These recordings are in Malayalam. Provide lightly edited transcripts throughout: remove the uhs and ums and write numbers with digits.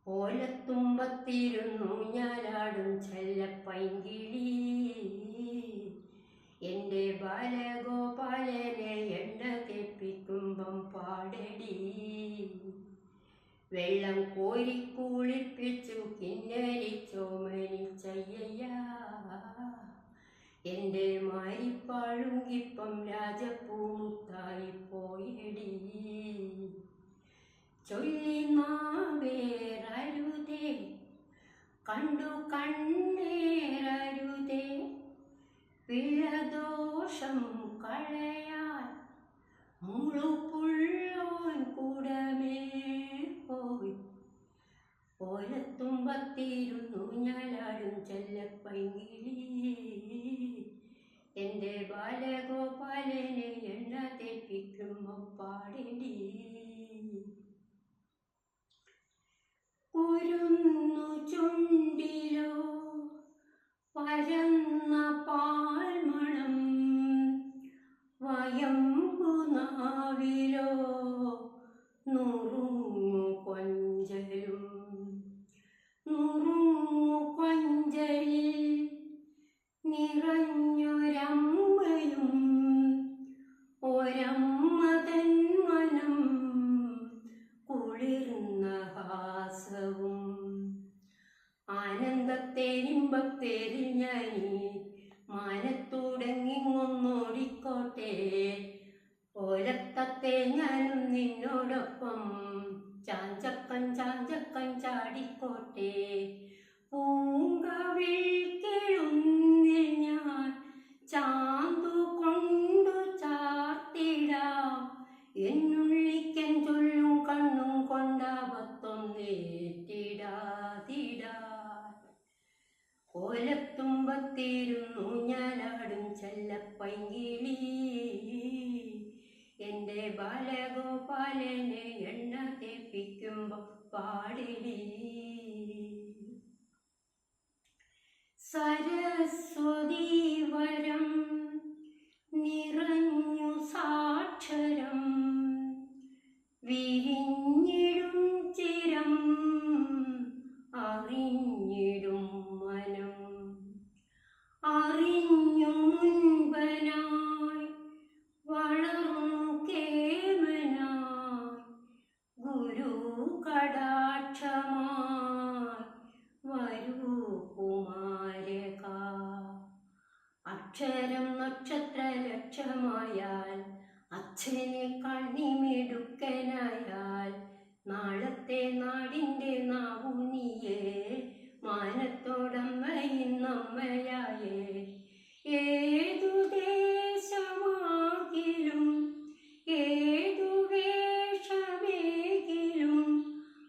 ഓലത്തുമ്പത്തിരുന്നു ഞാലാടും ചെല്ലപ്പൈങ്കിളി എൻ്റെ ബാലഗോപാലനെ എണ്ണ തെപ്പിക്കുമ്പം പാടടി. വെള്ളം കോരി കുളിപ്പിച്ചു കിന്നരിച്ചോമനിച്ചയ്യ എൻ്റെ മാരിപ്പാഴുങ്കിപ്പം രാജപ്പൂമുത്തായി പോയടി. ചൊല്ലി നാവേറരുതേ കണ്ടു കണ്ണേറരുതേ പിഴദോഷം കളയാൻ മുഴുപുള്ളോൻ കൂടമേ പോയി. ഓലത്തുമ്പത്തിരുന്നു ഞാലാടും ചെല്ലപ്പൈങ്കിളി എൻ്റെ ബാലഗോപാലനെ എണ്ണ തെപ്പിക്കുമ്പം പാടടി. കുരുന്നു ചുണ്ടിലോ പരന്ന പാൽമണം, വയമ്പു നാവിലോ നുറുങ്ങു കൊഞ്ചലും. നുറുങ്ങു കൊഞ്ചലിൽ നിറഞ്ഞൊരമ്മയും ഒരമ്മതൻ മനം കുളിർന്ന ഹാസവും. ആനന്ദത്തേരിമ്പത്തേരിൽ ഞാനീ മാനത്തുടങ്ങിങ്ങൊന്നോടിക്കോട്ടെ. ഓലത്തത്തെ ഞാനും നിന്നോടൊപ്പം ചാഞ്ചക്കൻ ചാഞ്ചക്കൻ ചാടിക്കോട്ടെ. പൂങ്കവിൾ കിളുന്നിൽ ഞാൻ ചാന്തു കൊണ്ടു ചാർത്തിടാം. എന്നുള്ളിക്കൻ ചൊല്ലും കണ്ണും കൊണ്ടാപത്തൊന്നേറ്റിടാതിടാ. ഓലത്തുമ്പത്തിരുന്നു ഞാലാടും ചെല്ലപ്പൈങ്കിളി എൻ്റെ ബാലഗോപാലനെ എണ്ണ തെപ്പിക്കുമ്പോൾ പാടടി. സരസ്വതീ വരം നിറഞ്ഞു സാക്ഷരം വിരിഞ്ഞിടും ചിരം അറിഞ്ഞിടും മനം. അറിഞ്ഞു മുൻപനായി വളർന്നു കേമനായി ഗുരു കടാക്ഷമായി വരൂ കുമാരക. അക്ഷരം നക്ഷത്ര ലക്ഷമായാൽ അച്ഛനെ കണ്ണിമിടുക്കനായാൽ നാളത്തെ നാടിൻ്റെ നാവുനിയെ മാനത്തോടമ്മയിന്നമ്മയായേ. ഏതു ദേശമാകിലും ഏതു വേഷമേകിലും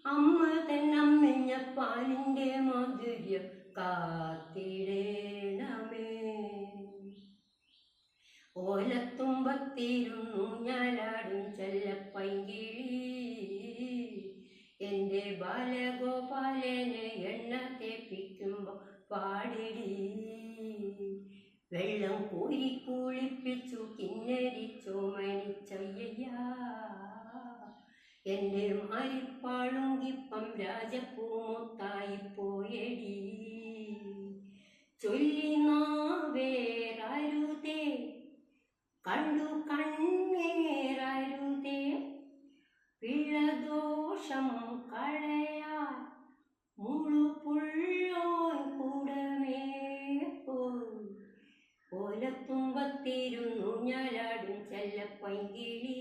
അമ്മ തന്നമ്മഞ്ഞ പാലിൻ്റെ മാധുര്യം കാത്തിടേണമേ. ഓലത്തുമ്പത്തിരുന്നു ഞാലാടും ചെല്ലപ്പൈങ്കിളി എൻ്റെ ബാലഗോപാലനെ എണ്ണ തെപ്പിക്കുമ്പോൾ പാടടി. വെള്ളം കോരി കുളിപ്പിച്ചു കിന്നരിച്ചോമനിച്ചയ്യ എൻ്റെ മാരിപ്പാളുങ്കിപ്പം രാജപ്പൂമുത്തായി പോയടി. ചൊല്ലി നാവേറരുതേ കണ്ടു കണ്ണേറരുതേ പിഴദോഷം കളയാൻ മുഴുപുള്ളോൻ കൂടമേ പോയി. ഓലത്തുമ്പത്തിരുന്നു ഞാലാടും ചെല്ലപ്പൈങ്കിളി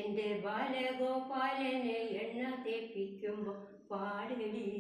എൻ്റെ ബാലഗോപാലനെ എണ്ണ തെപ്പിക്കുമ്പോൾ പാടടി.